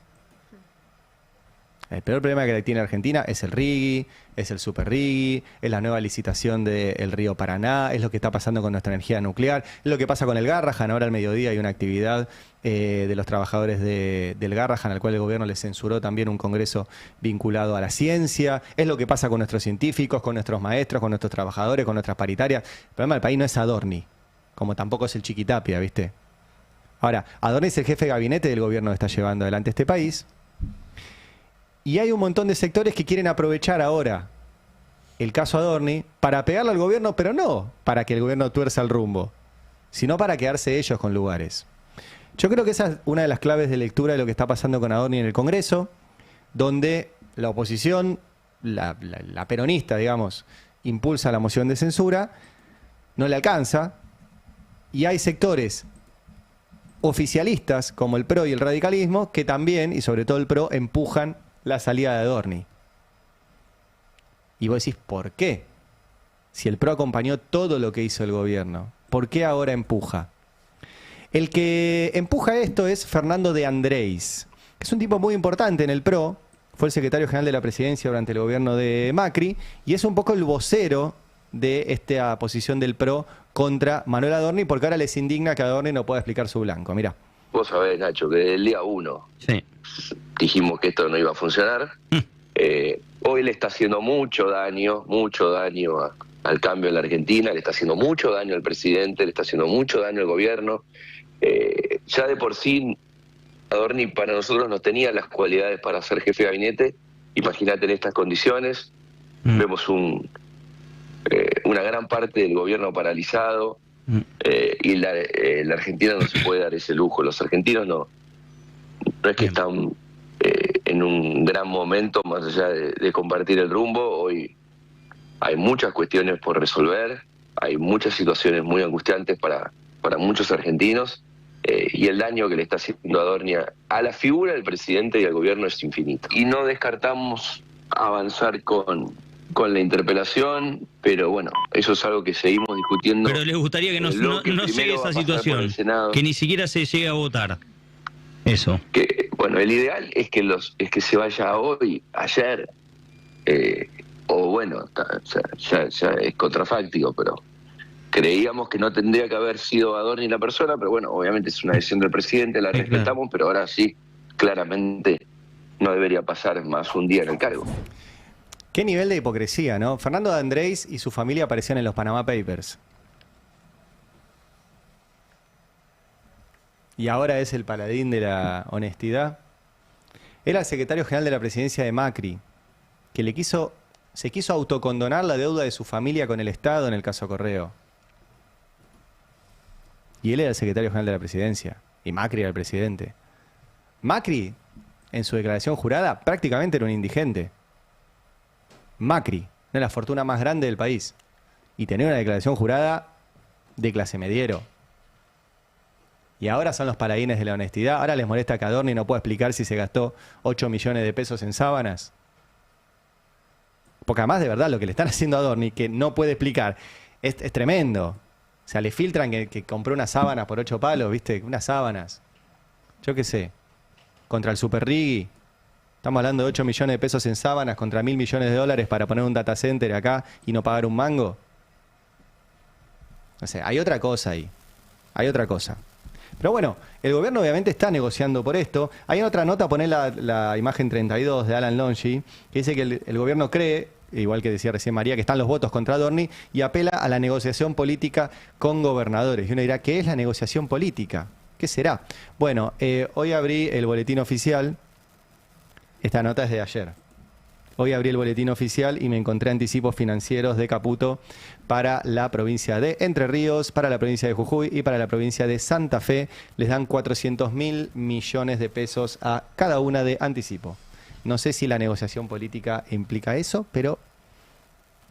Speaker 2: El peor problema que tiene Argentina es el RIGI, es el Super RIGI, es la nueva licitación del río Paraná, es lo que está pasando con nuestra energía nuclear, es lo que pasa con el Garrahan. Ahora al mediodía hay una actividad de los trabajadores del Garrahan, al cual el gobierno le censuró también un congreso vinculado a la ciencia. Es lo que pasa con nuestros científicos, con nuestros maestros, con nuestros trabajadores, con nuestras paritarias. El problema del país no es Adorni, como tampoco es el Chiquitapia, ¿viste? Ahora, Adorni es el jefe de gabinete del gobierno que está llevando adelante este país. Y hay un montón de sectores que quieren aprovechar ahora el caso Adorni para pegarle al gobierno, pero no para que el gobierno tuerza el rumbo, sino para quedarse ellos con lugares. Yo creo que esa es una de las claves de lectura de lo que está pasando con Adorni en el Congreso, donde la oposición, la peronista, digamos, impulsa la moción de censura, no le alcanza, y hay sectores oficialistas como el PRO y el radicalismo que también, y sobre todo el PRO, empujan la salida de Adorni. Y vos decís, ¿por qué? Si el PRO acompañó todo lo que hizo el gobierno, ¿por qué ahora empuja? El que empuja esto es Fernando de Andrés, que es un tipo muy importante en el PRO, fue el secretario general de la presidencia durante el gobierno de Macri, y es un poco el vocero de esta posición del PRO contra Manuel Adorni, porque ahora les indigna que Adorni no pueda explicar su blanco. Mirá.
Speaker 13: Vos sabés, Nacho, que desde el día 1 dijimos que esto no iba a funcionar. Hoy le está haciendo mucho daño al cambio en la Argentina, le está haciendo mucho daño al presidente, le está haciendo mucho daño al gobierno. Ya de por sí, Adorni para nosotros no tenía las cualidades para ser jefe de gabinete. Imagínate en estas condiciones. Vemos una gran parte del gobierno paralizado. Y la Argentina no se puede dar ese lujo. Los argentinos no es que están en un gran momento, más allá de compartir el rumbo. Hoy hay muchas cuestiones por resolver, hay muchas situaciones muy angustiantes para muchos argentinos, y el daño que le está haciendo Adorni a la figura del presidente y al gobierno es infinito. Y no descartamos avanzar con la interpelación, pero bueno, eso es algo que seguimos discutiendo.
Speaker 14: Pero les gustaría que no llegue esa situación, que ni siquiera se llegue a votar. Eso.
Speaker 13: Que, bueno, el ideal es que se vaya hoy, ayer, o bueno, ya es contrafáctico, pero creíamos que no tendría que haber sido Adorni la persona, pero bueno, obviamente es una decisión del presidente, la respetamos, pero ahora sí, claramente no debería pasar más un día en el cargo.
Speaker 2: Qué nivel de hipocresía, ¿no? Fernando de Andrés y su familia aparecían en los Panama Papers. Y ahora es el paladín de la honestidad. Era el secretario general de la presidencia de Macri, que se quiso autocondonar la deuda de su familia con el Estado en el caso Correo. Y él era el secretario general de la presidencia. Y Macri era el presidente. Macri, en su declaración jurada, prácticamente era un indigente. Macri, de la fortuna más grande del país. Y tenía una declaración jurada de clase mediero. Y ahora son los paladines de la honestidad. Ahora les molesta que Adorni no pueda explicar si se gastó 8 millones de pesos en sábanas. Porque además, de verdad, lo que le están haciendo a Adorni, que no puede explicar, es tremendo. O sea, le filtran que compró unas sábanas por 8 palos, ¿viste? Unas sábanas. Yo qué sé. Contra el Super Riggi. Estamos hablando de 8 millones de pesos en sábanas contra 1.000 millones de dólares para poner un data center acá y no pagar un mango. No sé, hay otra cosa ahí. Hay otra cosa. Pero bueno, el gobierno obviamente está negociando por esto. Hay otra nota, poner la imagen 32 de Alan Longi, que dice que el gobierno cree, igual que decía recién María, que están los votos contra Adorni y apela a la negociación política con gobernadores. Y uno dirá, ¿qué es la negociación política? ¿Qué será? Bueno, hoy abrí el boletín oficial. Esta nota es de ayer. Hoy abrí el boletín oficial y me encontré anticipos financieros de Caputo para la provincia de Entre Ríos, para la provincia de Jujuy y para la provincia de Santa Fe. Les dan 400.000 millones de pesos a cada una de anticipo. No sé si la negociación política implica eso, pero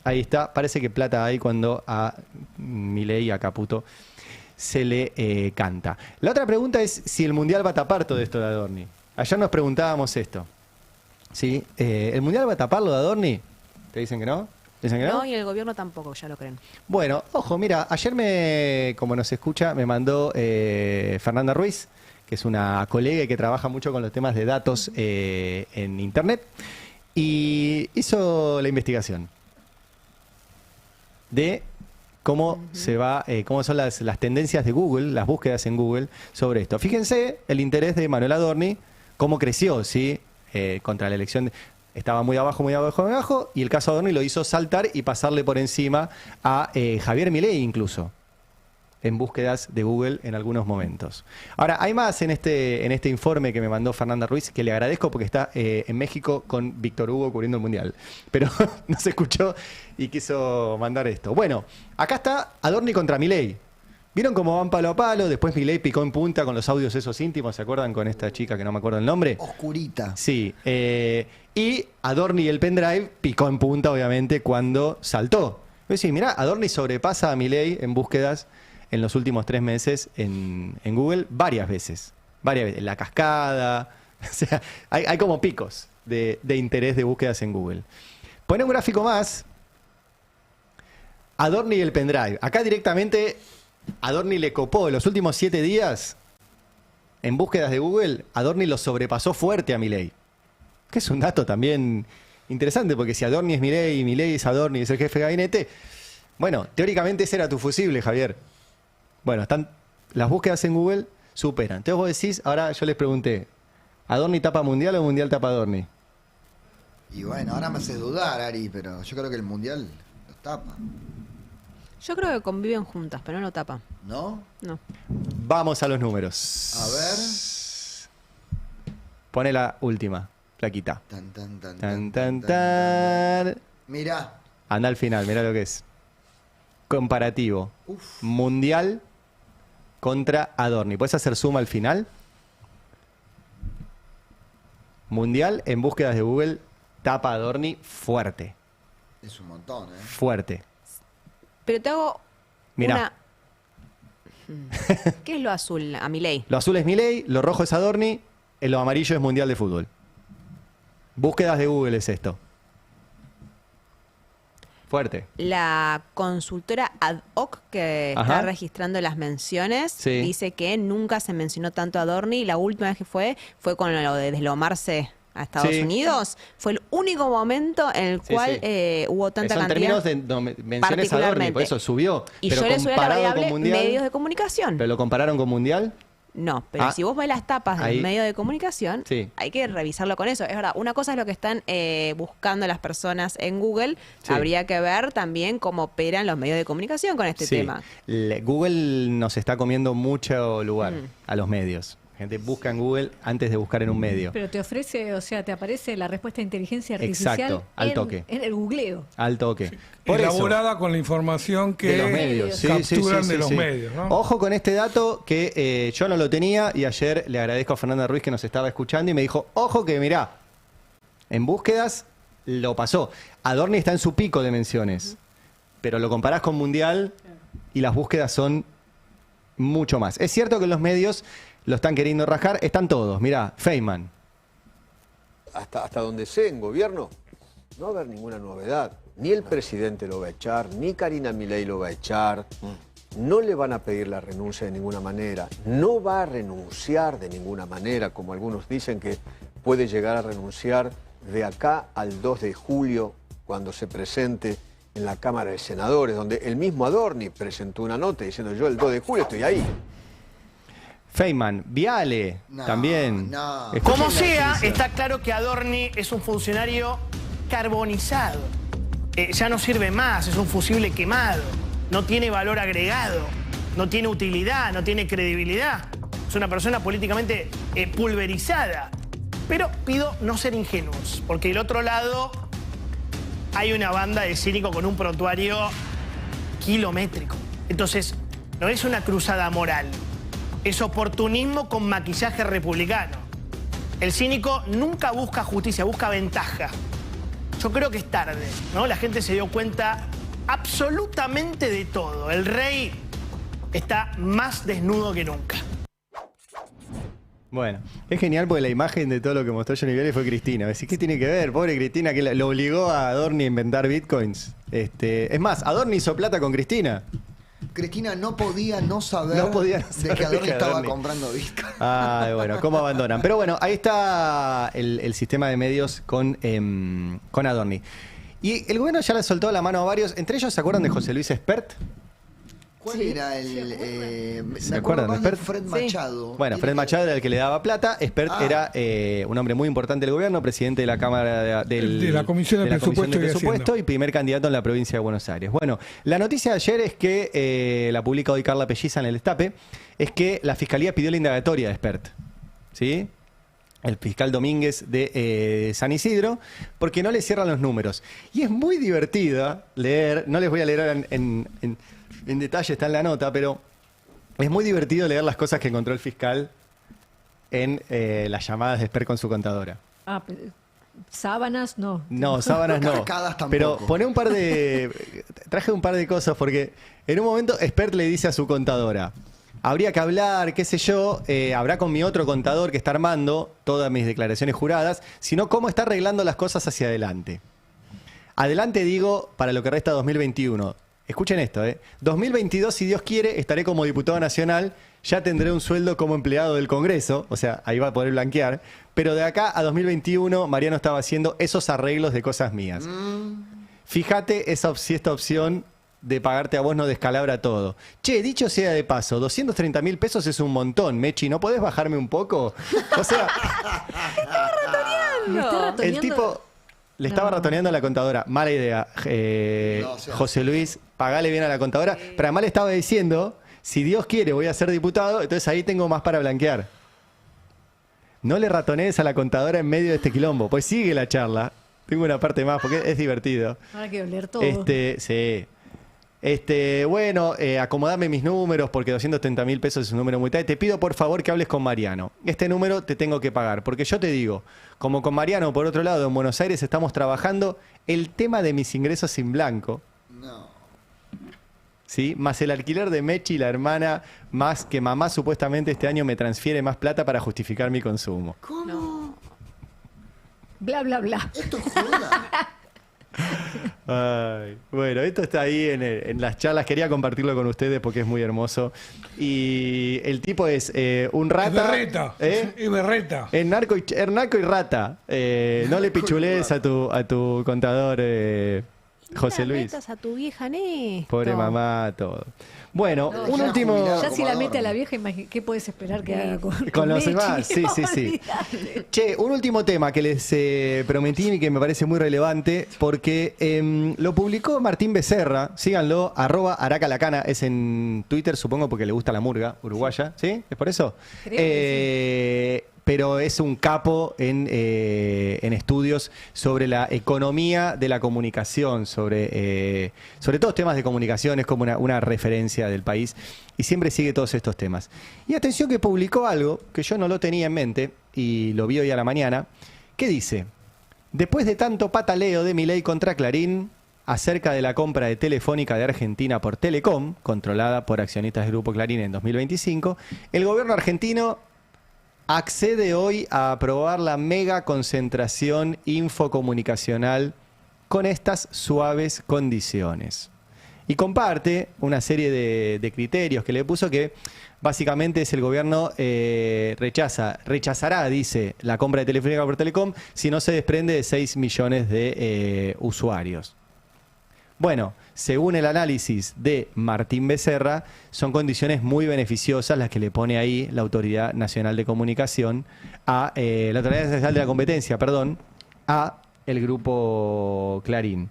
Speaker 2: ahí está. Parece que plata hay cuando a Milei y a Caputo se le canta. La otra pregunta es si el Mundial va a tapar todo esto de Adorni. Ayer nos preguntábamos esto. ¿Sí? ¿El Mundial va a tapar lo de Adorni? ¿Te dicen que no? ¿Dicen que no?
Speaker 6: No, y el gobierno tampoco, ya lo creen.
Speaker 2: Bueno, ojo, mira, ayer como nos escucha, me mandó Fernanda Ruiz, que es una colega que trabaja mucho con los temas de datos en Internet, y hizo la investigación de cómo cómo son las tendencias de Google, las búsquedas en Google sobre esto. Fíjense el interés de Manuel Adorni, cómo creció, ¿sí? Contra la elección, estaba muy abajo, y el caso Adorni lo hizo saltar y pasarle por encima a Javier Milei incluso, en búsquedas de Google en algunos momentos. Ahora, hay más en este informe que me mandó Fernanda Ruiz, que le agradezco porque está en México con Víctor Hugo cubriendo el Mundial, pero no se escuchó y quiso mandar esto. Bueno, acá está Adorni contra Milei. ¿Vieron cómo van palo a palo? Después Milei picó en punta con los audios esos íntimos, ¿se acuerdan? Con esta chica que no me acuerdo el nombre.
Speaker 15: Oscurita.
Speaker 2: Sí. Y Adorni y el pendrive picó en punta, obviamente, cuando saltó. Es decir, mirá, Adorni sobrepasa a Milei en búsquedas en los últimos 3 meses en Google varias veces. La cascada. O sea, hay como picos de interés de búsquedas en Google. Pone un gráfico más. Adorni y el pendrive. Acá directamente Adorni le copó en los últimos 7 días en búsquedas de Google. Adorni lo sobrepasó fuerte a Milei, que es un dato también interesante, porque si Adorni es Milei y Milei es Adorni y es el jefe de gabinete, bueno, teóricamente ese era tu fusible, Javier. Bueno, las búsquedas en Google superan. Entonces vos decís, ahora yo les pregunté, ¿Adorni tapa Mundial o Mundial tapa Adorni?
Speaker 15: Y bueno, ahora me haces dudar, Ari, pero yo creo que el Mundial lo tapa.
Speaker 6: Yo creo que conviven juntas, pero no lo tapan.
Speaker 15: ¿No?
Speaker 6: No.
Speaker 2: Vamos a los números.
Speaker 15: A ver.
Speaker 2: Pone la última, plaquita.
Speaker 15: Tan. Mirá.
Speaker 2: Anda al final, mirá lo que es. Comparativo.
Speaker 15: Uf.
Speaker 2: Mundial contra Adorni. ¿Puedes hacer suma al final? Mundial en búsquedas de Google tapa Adorni fuerte.
Speaker 15: Es un montón, ¿eh?
Speaker 2: Fuerte.
Speaker 6: Pero te hago
Speaker 2: Mirá.
Speaker 6: ¿Qué es lo azul a Milei?
Speaker 2: Lo azul es Milei, lo rojo es Adorni, lo amarillo es Mundial de Fútbol. Búsquedas de Google es esto. Fuerte.
Speaker 6: La consultora Ad Hoc, que está registrando las menciones, dice que nunca se mencionó tanto a Adorni. La última vez que fue con lo de deslomarse a Estados Unidos. Fue el único momento en el cual hubo tanta cantidad.
Speaker 2: En términos de menciones a Adorni, por eso subió.
Speaker 6: Y
Speaker 2: pero
Speaker 6: yo le subí la variable
Speaker 2: con Mundial,
Speaker 6: medios de comunicación.
Speaker 2: ¿Pero lo compararon con Mundial?
Speaker 6: No, pero si vos ves las tapas de los medios de comunicación, hay que revisarlo con eso. Es verdad, una cosa es lo que están buscando las personas en Google. Habría que ver también cómo operan los medios de comunicación con este tema.
Speaker 2: Google nos está comiendo mucho lugar a los medios. gente busca en Google antes de buscar en un medio.
Speaker 16: Pero te ofrece, o sea, te aparece la respuesta de inteligencia artificial.
Speaker 2: Exacto, al toque.
Speaker 16: En el googleo.
Speaker 2: Al toque.
Speaker 7: Sí.
Speaker 2: Por
Speaker 7: elaborada con la información que
Speaker 2: de los medios.
Speaker 7: capturan de los medios. ¿No?
Speaker 2: Ojo con este dato que yo no lo tenía y ayer le agradezco a Fernanda Ruiz que nos estaba escuchando y me dijo, ojo que mirá, en búsquedas lo pasó. Adorni está en su pico de menciones, pero lo comparás con Mundial y las búsquedas son mucho más. Es cierto que los medios lo están queriendo rajar, están todos. Mirá, Feynman.
Speaker 17: Hasta donde sé, en gobierno, no va a haber ninguna novedad. Ni el presidente lo va a echar, ni Karina Milei lo va a echar. No le van a pedir la renuncia de ninguna manera. No va a renunciar de ninguna manera, como algunos dicen que puede llegar a renunciar de acá al 2 de julio, cuando se presente en la Cámara de Senadores, donde el mismo Adorni presentó una nota diciendo yo el 2 de julio estoy ahí.
Speaker 2: Feynman, Viale, también.
Speaker 18: Como sea, está claro que Adorni es un funcionario carbonizado. Ya no sirve más, es un fusible quemado. No tiene valor agregado, no tiene utilidad, no tiene credibilidad. Es una persona políticamente pulverizada. Pero pido no ser ingenuos, porque del otro lado hay una banda de cínicos con un prontuario kilométrico. Entonces, no es una cruzada moral. Es oportunismo con maquillaje republicano. El cínico nunca busca justicia, busca ventaja. Yo creo que es tarde, ¿no? La gente se dio cuenta absolutamente de todo. El rey está más desnudo que nunca.
Speaker 2: Bueno, es genial porque la imagen de todo lo que mostró Johnny Viale fue Cristina. Decís, ¿qué tiene que ver? Pobre Cristina, que lo obligó a Adorni a inventar bitcoins. Es más, Adorni hizo plata con Cristina.
Speaker 15: Cristina no podía no saber de que Adorni estaba comprando bitcoin.
Speaker 2: Ay, bueno, ¿cómo abandonan? Pero bueno, ahí está el sistema de medios con Adorni. Y el gobierno ya le soltó la mano a varios. Entre ellos, ¿se acuerdan de José Luis Espert?
Speaker 15: ¿Cuál era el...?
Speaker 2: ¿Se acuerdan de Espert?
Speaker 15: Fred Machado.
Speaker 2: Bueno, Fred Machado era el que le daba plata. Espert era un hombre muy importante del gobierno, presidente de la Cámara de
Speaker 7: la Comisión de
Speaker 2: Presupuesto y primer candidato en la provincia de Buenos Aires. Bueno, la noticia de ayer es que, la publica hoy Carla Pelliza en El Destape, es que la Fiscalía pidió la indagatoria de Espert. ¿Sí? El fiscal Domínguez de San Isidro, porque no le cierran los números. Y es muy divertida leer, no les voy a leer en detalle, está en la nota, pero es muy divertido leer las cosas que encontró el fiscal en las llamadas de Espert con su contadora.
Speaker 16: Ah, pero sábanas no.
Speaker 2: No, sábanas no. Pero pone traje un par de cosas porque en un momento Espert le dice a su contadora, habría que hablar, qué sé yo, habrá con mi otro contador que está armando todas mis declaraciones juradas, sino cómo está arreglando las cosas hacia adelante. Adelante digo, para lo que resta 2021. Escuchen esto, 2022, si Dios quiere, estaré como diputado nacional, ya tendré un sueldo como empleado del Congreso, o sea, ahí va a poder blanquear, pero de acá a 2021 Mariano estaba haciendo esos arreglos de cosas mías. Fíjate si esta opción de pagarte a vos no descalabra todo. Che, dicho sea de paso, 230.000 pesos es un montón, Mechi, ¿no podés bajarme un poco? O sea, el tipo... Le estaba ratoneando a la contadora. Mala idea. José Luis, pagale bien a la contadora. Pero además le estaba diciendo, si Dios quiere voy a ser diputado, entonces ahí tengo más para blanquear. No le ratonees a la contadora en medio de este quilombo. Pues sigue la charla. Tengo una parte más porque es divertido.
Speaker 16: Hay que oler todo.
Speaker 2: Sí. Bueno, acomodame mis números porque 230.000 pesos es un número muy tarde. Te pido por favor que hables con Mariano. Este número te tengo que pagar. Porque yo te digo, como con Mariano, por otro lado, en Buenos Aires estamos trabajando el tema de mis ingresos en blanco.
Speaker 15: No.
Speaker 2: ¿Sí? Más el alquiler de Mechi, la hermana, más que mamá supuestamente este año me transfiere más plata para justificar mi consumo.
Speaker 15: ¿Cómo? No.
Speaker 16: Bla, bla, bla.
Speaker 15: Esto es joda.
Speaker 2: Ay, bueno, esto está ahí en las charlas. Quería compartirlo con ustedes porque es muy hermoso. Y el tipo es un rata.
Speaker 7: Es berreta.
Speaker 2: Es narco y rata. No le pichulees a tu contador. José Luis.
Speaker 6: Metas a tu vieja en esto.
Speaker 2: Pobre mamá, todo. Bueno,
Speaker 16: No,
Speaker 2: un último...
Speaker 16: Ya si la mete a la vieja, ¿qué puedes esperar que haga
Speaker 2: con los demás? Sí. Che, un último tema que les prometí y que me parece muy relevante, porque lo publicó Martín Becerra, síganlo, @aracalacana, es en Twitter, supongo porque le gusta la murga uruguaya, ¿sí? ¿Es por eso?
Speaker 16: Creo que sí.
Speaker 2: Pero es un capo en estudios sobre la economía de la comunicación, sobre todos temas de comunicación, es como una referencia del país y siempre sigue todos estos temas. Y atención que publicó algo que yo no lo tenía en mente y lo vi hoy a la mañana, que dice: después de tanto pataleo de Milei contra Clarín acerca de la compra de Telefónica de Argentina por Telecom, controlada por accionistas del Grupo Clarín en 2025, el gobierno argentino accede hoy a aprobar la mega concentración infocomunicacional con estas suaves condiciones. Y comparte una serie de criterios que le puso, que básicamente es el gobierno rechazará, dice, la compra de Telefónica por Telecom si no se desprende de 6 millones de usuarios. Bueno, según el análisis de Martín Becerra, son condiciones muy beneficiosas las que le pone ahí la Autoridad Nacional de Comunicación, la Autoridad Nacional de la Competencia, a el Grupo Clarín.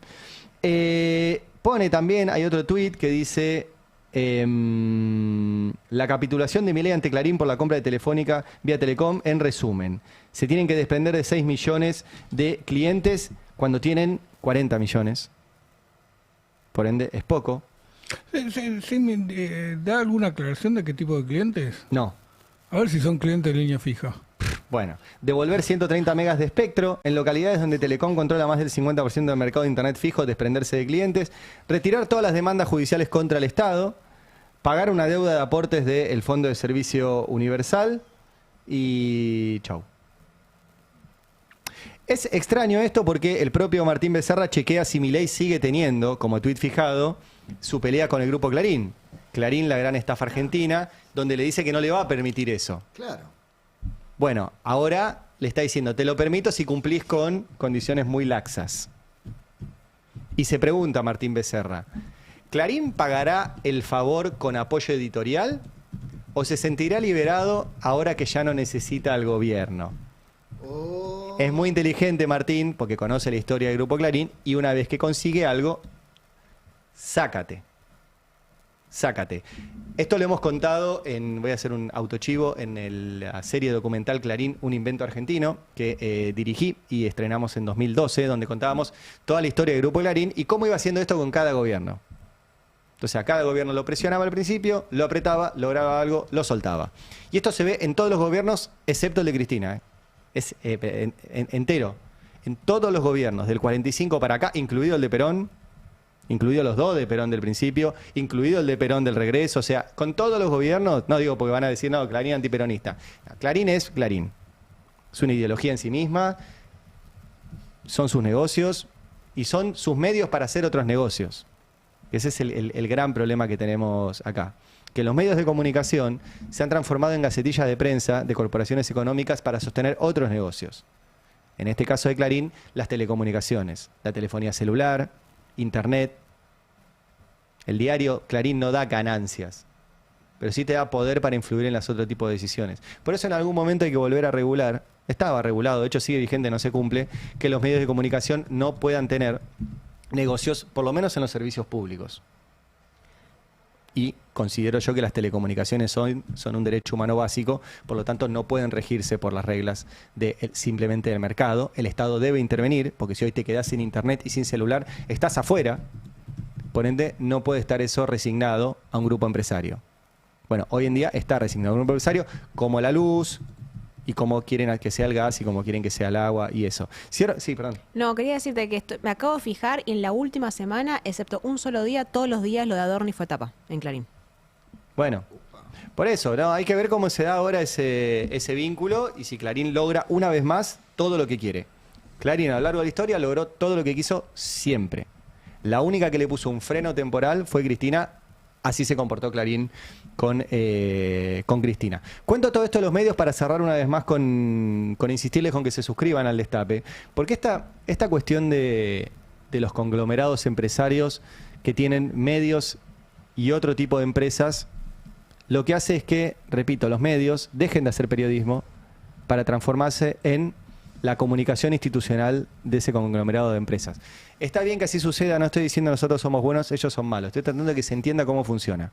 Speaker 2: Pone también, hay otro tuit que dice: la capitulación de Milei ante Clarín por la compra de Telefónica vía Telecom, en resumen, se tienen que desprender de 6 millones de clientes cuando tienen 40 millones. Por ende, es poco.
Speaker 7: ¿Da alguna aclaración de qué tipo de clientes?
Speaker 2: No.
Speaker 7: A ver si son clientes de línea fija.
Speaker 2: Bueno, devolver 130 megas de espectro en localidades donde Telecom controla más del 50% del mercado de internet fijo, desprenderse de clientes, retirar todas las demandas judiciales contra el Estado, pagar una deuda de aportes del Fondo de Servicio Universal y chau. Es extraño esto porque el propio Martín Becerra chequea si Milei sigue teniendo, como tuit fijado, su pelea con el Grupo Clarín. Clarín, la gran estafa argentina, donde le dice que no le va a permitir eso.
Speaker 15: Claro.
Speaker 2: Bueno, ahora le está diciendo: te lo permito si cumplís con condiciones muy laxas. Y se pregunta Martín Becerra: ¿Clarín pagará el favor con apoyo editorial o se sentirá liberado ahora que ya no necesita al gobierno? Es muy inteligente Martín porque conoce la historia del Grupo Clarín y una vez que consigue algo, sácate. Esto lo hemos contado voy a hacer un autochivo, en la serie documental Clarín, un invento argentino, que dirigí y estrenamos en 2012, donde contábamos toda la historia del Grupo Clarín y cómo iba haciendo esto con cada gobierno. Entonces a cada gobierno lo presionaba al principio, lo apretaba, lograba algo, lo soltaba. Y esto se ve en todos los gobiernos, excepto el de Cristina. Es entero. En todos los gobiernos, del 45 para acá, incluido el de Perón, incluido los dos de Perón del principio, incluido el de Perón del regreso, o sea, con todos los gobiernos, no digo porque van a decir, no, Clarín antiperonista. Clarín es Clarín. Es una ideología en sí misma, son sus negocios y son sus medios para hacer otros negocios. Ese es el gran problema que tenemos acá. Que los medios de comunicación se han transformado en gacetillas de prensa de corporaciones económicas para sostener otros negocios. En este caso de Clarín, las telecomunicaciones, la telefonía celular, internet. El diario Clarín no da ganancias, pero sí te da poder para influir en los otros tipos de decisiones. Por eso en algún momento hay que volver a regular, estaba regulado, de hecho sigue vigente, no se cumple, que los medios de comunicación no puedan tener negocios, por lo menos en los servicios públicos. Y considero yo que las telecomunicaciones son un derecho humano básico, por lo tanto no pueden regirse por las reglas simplemente del mercado. El Estado debe intervenir, porque si hoy te quedás sin internet y sin celular, estás afuera. Por ende, no puede estar eso resignado a un grupo empresario. Bueno, hoy en día está resignado a un grupo empresario, como la luz, y cómo quieren que sea el gas y cómo quieren que sea el agua y eso. Sí, perdón.
Speaker 6: No, quería decirte que me acabo de fijar y en la última semana, excepto un solo día, todos los días lo de Adorni fue tapa en Clarín.
Speaker 2: Bueno, por eso, ¿no? Hay que ver cómo se da ahora ese vínculo y si Clarín logra una vez más todo lo que quiere. Clarín a lo largo de la historia logró todo lo que quiso siempre. La única que le puso un freno temporal fue Cristina. Así se comportó Clarín con Cristina. Cuento todo esto de los medios para cerrar una vez más con insistirles con que se suscriban al Destape. Porque esta cuestión de de los conglomerados empresarios que tienen medios y otro tipo de empresas, lo que hace es que, repito, los medios dejen de hacer periodismo para transformarse en la comunicación institucional de ese conglomerado de empresas. Está bien que así suceda, no estoy diciendo nosotros somos buenos, ellos son malos, estoy tratando de que se entienda cómo funciona.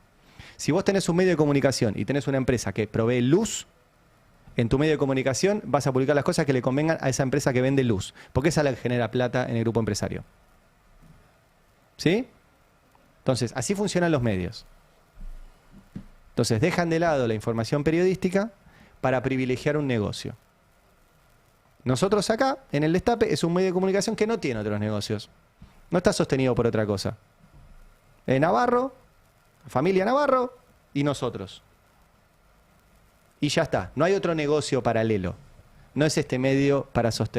Speaker 2: Si vos tenés un medio de comunicación y tenés una empresa que provee luz, en tu medio de comunicación vas a publicar las cosas que le convengan a esa empresa que vende luz, porque esa es la que genera plata en el grupo empresario. ¿Sí? Entonces, así funcionan los medios. Entonces, dejan de lado la información periodística para privilegiar un negocio. Nosotros acá, en El Destape, es un medio de comunicación que no tiene otros negocios. No está sostenido por otra cosa. Navarro, familia Navarro y nosotros. Y ya está. No hay otro negocio paralelo. No es este medio para sostener